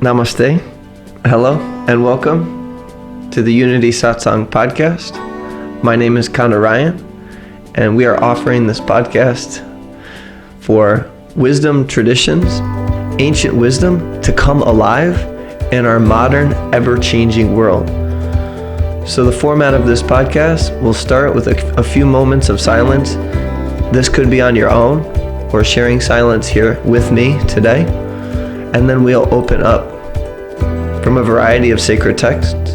Namaste, hello, and welcome to the Unity Satsang Podcast. My name is Connor Ryan, and we are offering this podcast for wisdom traditions, ancient wisdom to come alive in our modern, ever-changing world. So the format of this podcast will start with a few moments of silence. This could be on your own or sharing silence here with me today. And then we'll open up from a variety of sacred texts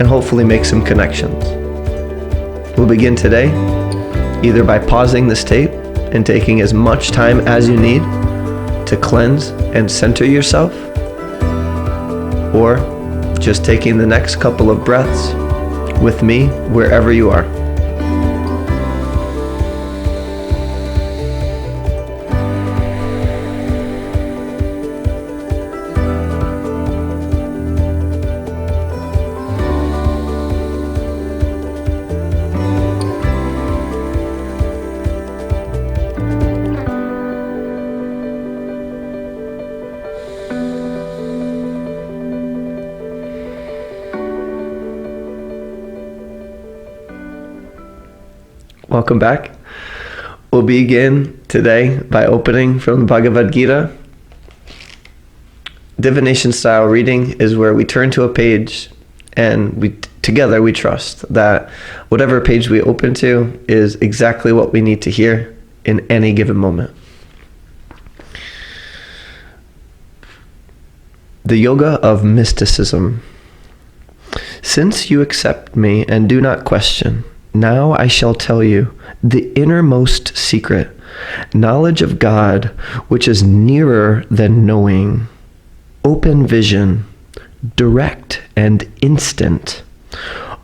and hopefully make some connections. We'll begin today either by pausing this tape and taking as much time as you need to cleanse and center yourself, or just taking the next couple of breaths with me wherever you are. Welcome back. We'll begin today by opening from the Bhagavad Gita. Divination style reading is where we turn to a page and together we trust that whatever page we open to is exactly what we need to hear in any given moment. The Yoga of Mysticism. Since you accept me and do not question, now I shall tell you the innermost secret, knowledge of God, which is nearer than knowing, open vision, direct and instant.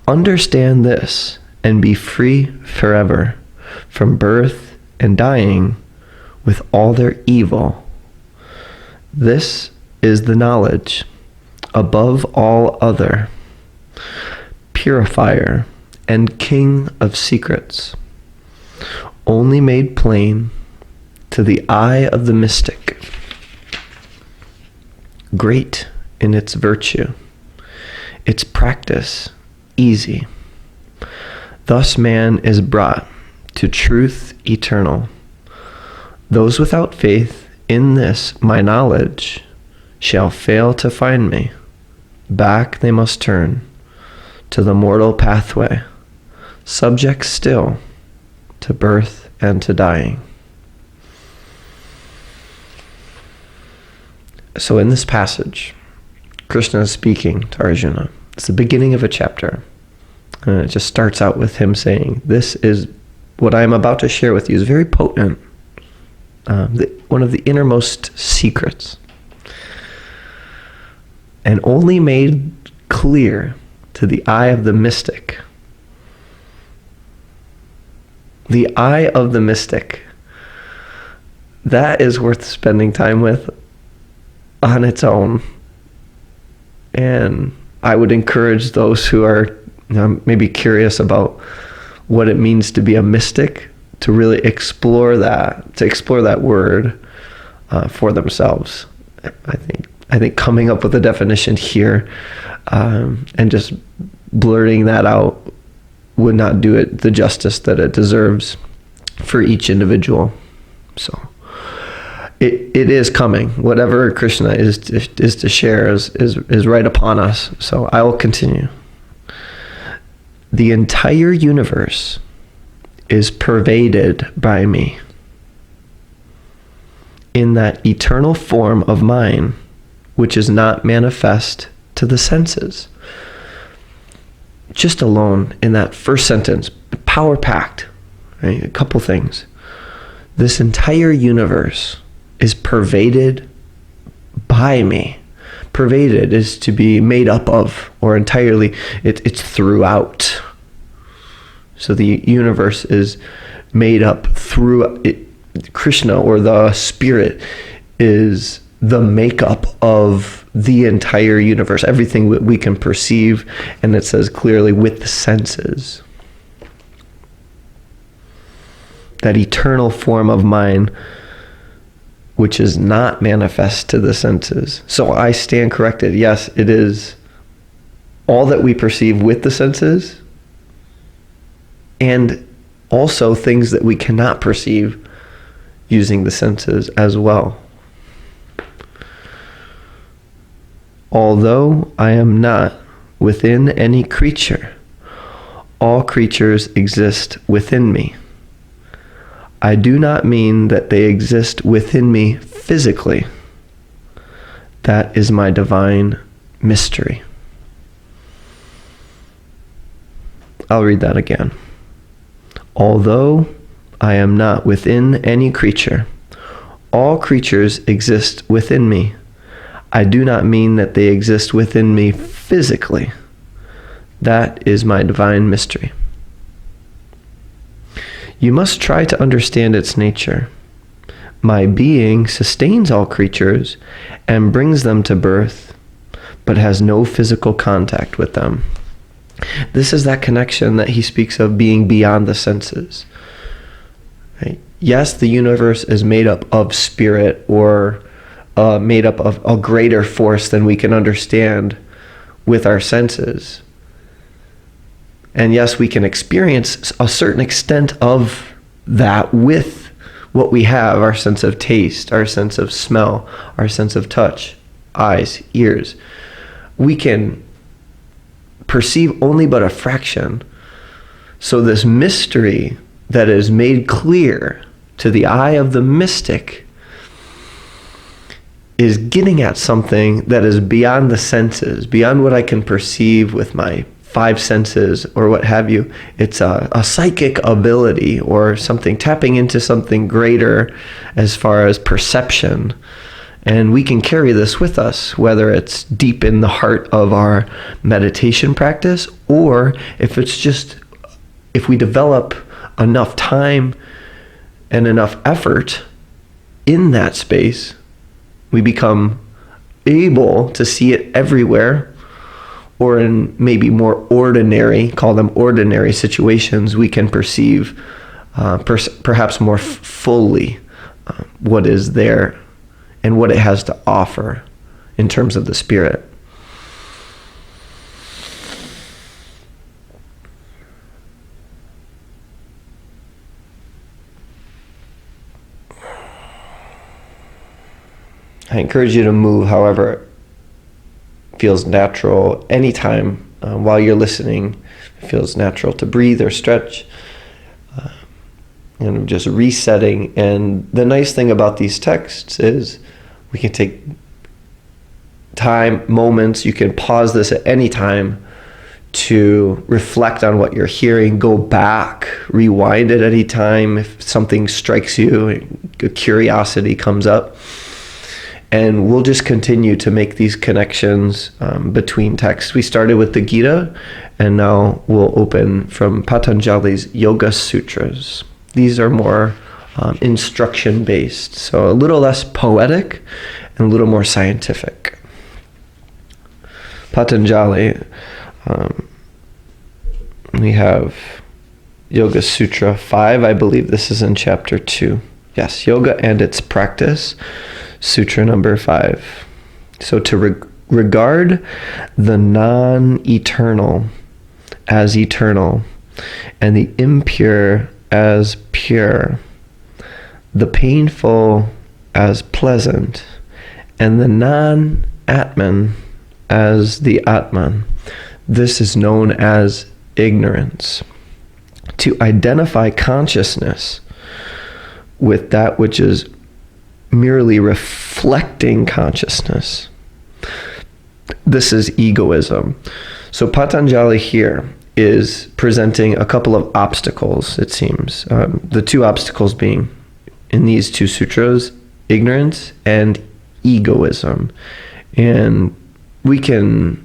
Understand this and be free forever from birth and dying with all their evil. This is the knowledge above all other, purifier and king of secrets, only made plain to the eye of the mystic, great in its virtue, its practice easy. Thus man is brought to truth eternal. Those without faith in this my knowledge shall fail to find me. Back they must turn to the mortal pathway, subject still to birth and to dying. So in this passage, Krishna is speaking to Arjuna. It's the beginning of a chapter. And it just starts out with him saying, this is what I am about to share with you is very potent. One of the innermost secrets. And only made clear to the eye of the mystic. The eye of the mystic. That is worth spending time with on its own. And I would encourage those who are maybe curious about what it means to be a mystic to really explore that word for themselves. I think coming up with a definition here and just blurting that out would not do it the justice that it deserves for each individual. So it is coming. Whatever Krishna is to share is right upon us. So I will continue. The entire universe is pervaded by me in that eternal form of mine, which is not manifest to the senses. Just alone in that first sentence, power-packed, right? A couple things. This entire universe is pervaded by me. Pervaded is to be made up of, or entirely, it's throughout. So the universe is made up through it. Krishna, or the spirit, is the makeup of the entire universe, everything we can perceive, and it says clearly with the senses. That eternal form of mine which is not manifest to the senses. So I stand corrected. Yes, it is all that we perceive with the senses, and also things that we cannot perceive using the senses as well. Although I am not within any creature, all creatures exist within me. I do not mean that they exist within me physically. That is my divine mystery. I'll read that again. Although I am not within any creature, all creatures exist within me. I do not mean that they exist within me physically. That is my divine mystery. You must try to understand its nature. My being sustains all creatures and brings them to birth, but has no physical contact with them. This is that connection that he speaks of being beyond the senses. Right? Yes, the universe is made up of spirit, or made up of a greater force than we can understand with our senses. And yes, we can experience a certain extent of that with what we have, our sense of taste, our sense of smell, our sense of touch, eyes, ears. We can perceive only but a fraction. So this mystery that is made clear to the eye of the mystic is getting at something that is beyond the senses, beyond what I can perceive with my five senses or what have you. It's a psychic ability, or something tapping into something greater as far as perception. And we can carry this with us, whether it's deep in the heart of our meditation practice, or if we develop enough time and enough effort in that space, we become able to see it everywhere, or in maybe more ordinary, call them ordinary situations, we can perceive perhaps more fully what is there and what it has to offer in terms of the spirit. I encourage you to move however feels natural anytime while you're listening. It feels natural to breathe or stretch, and just resetting. And the nice thing about these texts is we can take time, moments. You can pause this at any time to reflect on what you're hearing, go back, rewind it any time if something strikes you, a curiosity comes up. And we'll just continue to make these connections between texts. We started with the Gita, and now we'll open from Patanjali's Yoga Sutras. These are more instruction-based, so a little less poetic and a little more scientific. Patanjali, we have Yoga Sutra 5. I believe this is in chapter 2. Yes, Yoga and its Practice. Sutra number 5. So to regard the non-eternal as eternal, and the impure as pure, the painful as pleasant, and the non-Atman as the Atman. This is known as ignorance. To identify consciousness with that which is merely reflecting consciousness, this is egoism. So Patanjali here is presenting a couple of obstacles, it seems. The two obstacles being, in these two sutras, ignorance and egoism. And we can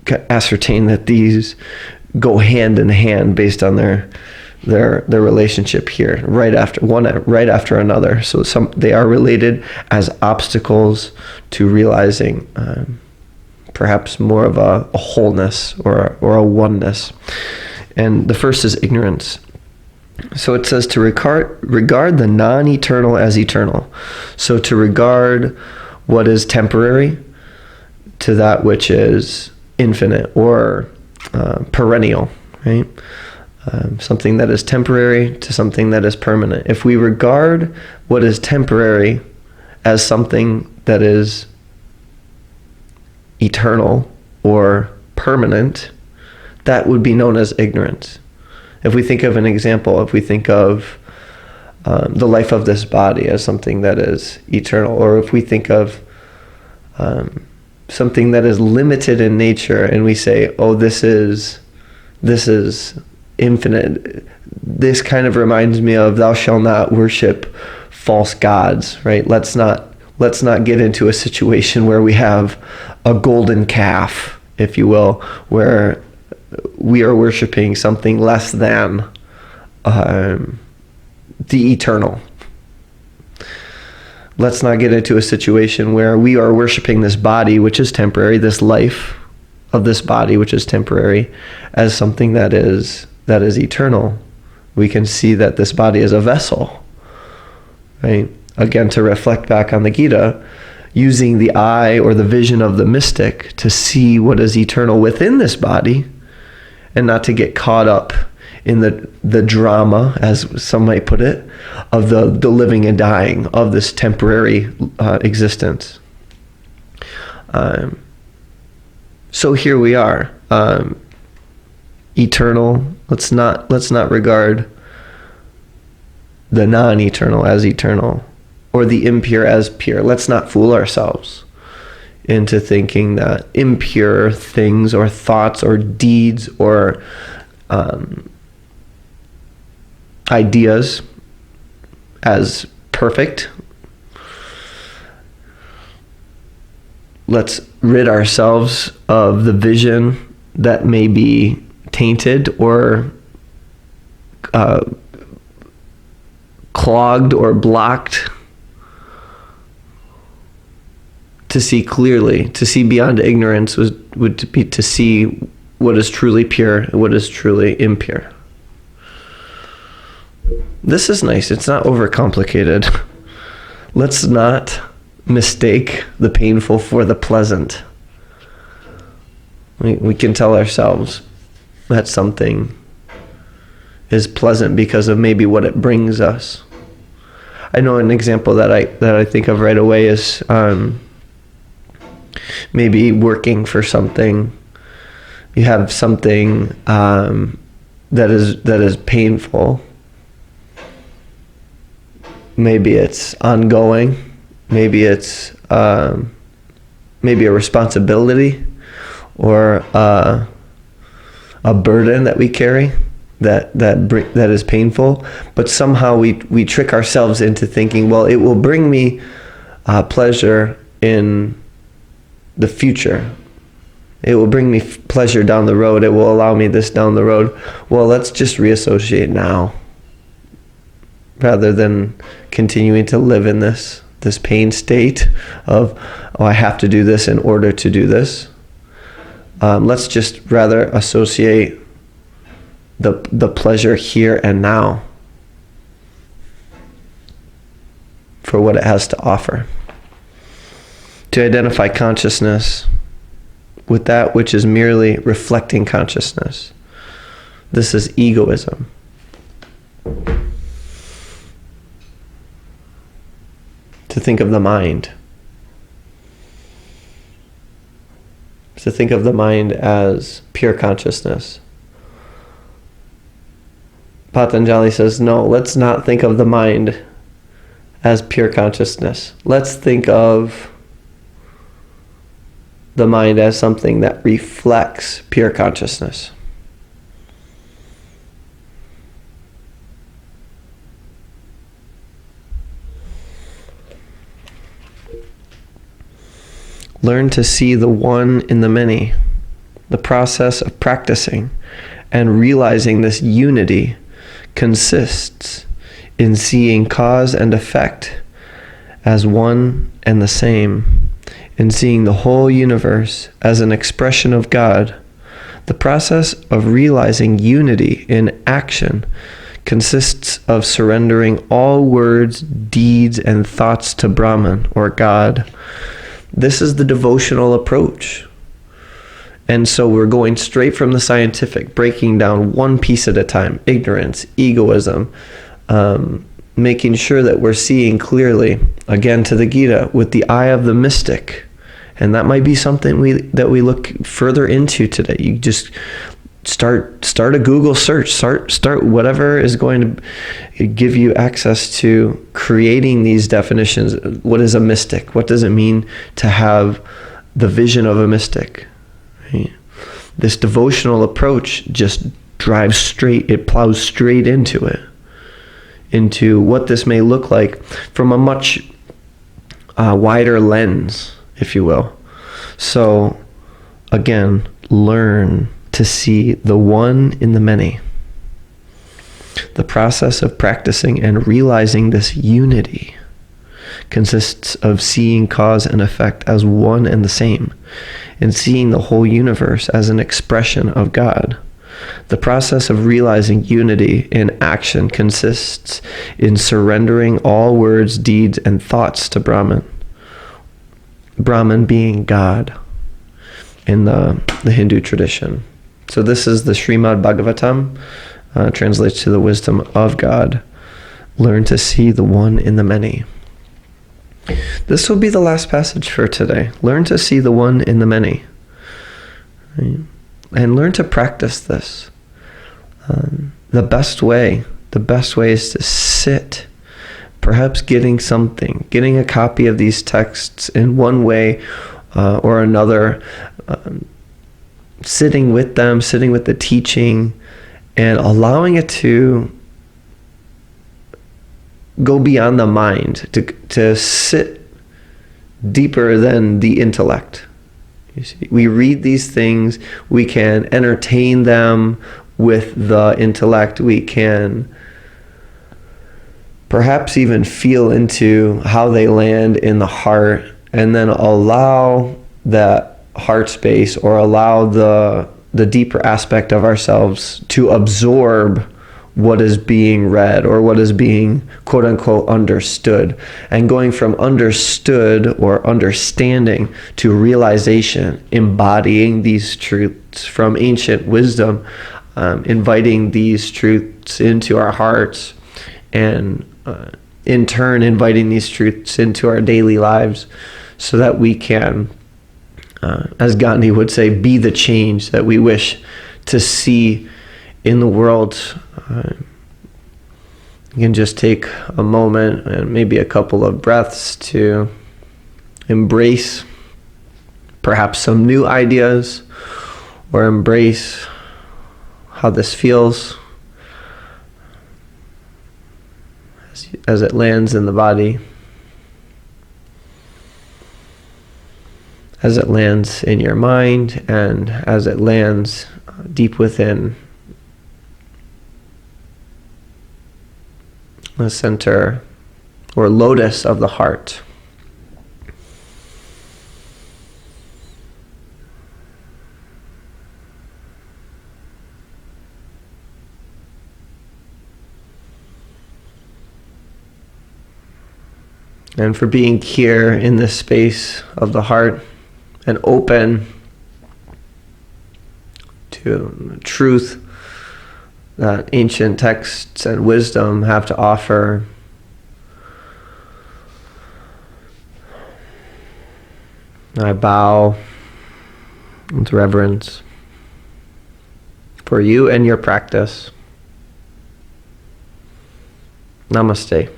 ascertain that these go hand in hand based on their relationship here, right after another. So they are related as obstacles to realizing perhaps more of a wholeness or a oneness. And the first is ignorance. So it says to regard the non-eternal as eternal. So to regard what is temporary to that which is infinite or perennial, right? Something that is temporary to something that is permanent. If we regard what is temporary as something that is eternal or permanent, that would be known as ignorance. If we think of an example, if we think of the life of this body as something that is eternal, or if we think of something that is limited in nature and we say, oh, this is infinite. This kind of reminds me of thou shalt not worship false gods, right? Let's not get into a situation where we have a golden calf, if you will, where we are worshiping something less than the eternal. Let's not get into a situation where we are worshiping this body, which is temporary, this life of this body, which is temporary, as something that is eternal. We can see that this body is a vessel, right? Again, to reflect back on the Gita, using the eye or the vision of the mystic to see what is eternal within this body, and not to get caught up in the drama, as some might put it, of the living and dying of this temporary existence. So here we are, eternal. Let's not regard the non-eternal as eternal, or the impure as pure. Let's not fool ourselves into thinking that impure things or thoughts or deeds or ideas as perfect. Let's rid ourselves of the vision that may be tainted or clogged or blocked, to see clearly, to see beyond ignorance would be to see what is truly pure and what is truly impure. This is nice. It's not overcomplicated. Let's not mistake the painful for the pleasant. We can tell ourselves that something is pleasant because of maybe what it brings us. I know an example that I think of right away is maybe working for something. You have something that is painful. Maybe it's ongoing. Maybe it's maybe a responsibility or a burden that we carry that is painful. But somehow we trick ourselves into thinking, well, it will bring me pleasure in the future. It will bring me pleasure down the road. It will allow me this down the road. Well, let's just reassociate now, rather than continuing to live in this pain state of, oh, I have to do this in order to do this. Let's just rather associate the pleasure here and now for what it has to offer. To identify consciousness with that which is merely reflecting consciousness. This is egoism. To think of the mind. To think of the mind as pure consciousness. Patanjali says, no, let's not think of the mind as pure consciousness. Let's think of the mind as something that reflects pure consciousness. Learn to see the one in the many. The process of practicing and realizing this unity consists in seeing cause and effect as one and the same, in seeing the whole universe as an expression of God. The process of realizing unity in action consists of surrendering all words, deeds, and thoughts to Brahman, or God. This is the devotional approach. And so we're going straight from the scientific, breaking down one piece at a time: ignorance, egoism, making sure that we're seeing clearly, again to the Gita, with the eye of the mystic. And that might be something that we look further into today. You just start a Google search, start whatever is going to give you access to creating these definitions. What is a mystic? What does it mean to have the vision of a mystic? Right? This devotional approach just plows straight into it, into what this may look like from a much wider lens, if you will. So again, learn to see the one in the many. The process of practicing and realizing this unity consists of seeing cause and effect as one and the same, and seeing the whole universe as an expression of God. The process of realizing unity in action consists in surrendering all words, deeds, and thoughts to Brahman. Brahman being God in the Hindu tradition. So this is the Srimad Bhagavatam, translates to the wisdom of God. Learn to see the one in the many. This will be the last passage for today. Learn to see the one in the many. Right? And learn to practice this. The best way is to sit, perhaps getting a copy of these texts in one way or another, sitting with them, sitting with the teaching, and allowing it to go beyond the mind, to sit deeper than the intellect. You see, we read these things, we can entertain them with the intellect, we can perhaps even feel into how they land in the heart, and then allow that heart space, or allow the deeper aspect of ourselves to absorb what is being read, or what is being quote unquote understood. And going from understood or understanding to realization, embodying these truths from ancient wisdom, inviting these truths into our hearts, and in turn inviting these truths into our daily lives, so that we can, as Gandhi would say, be the change that we wish to see in the world. You can just take a moment and maybe a couple of breaths to embrace perhaps some new ideas, or embrace how this feels as it lands in the body, as it lands in your mind, and as it lands deep within the center or lotus of the heart. And for being here in this space of the heart and open to truth that ancient texts and wisdom have to offer. I bow with reverence for you and your practice. Namaste.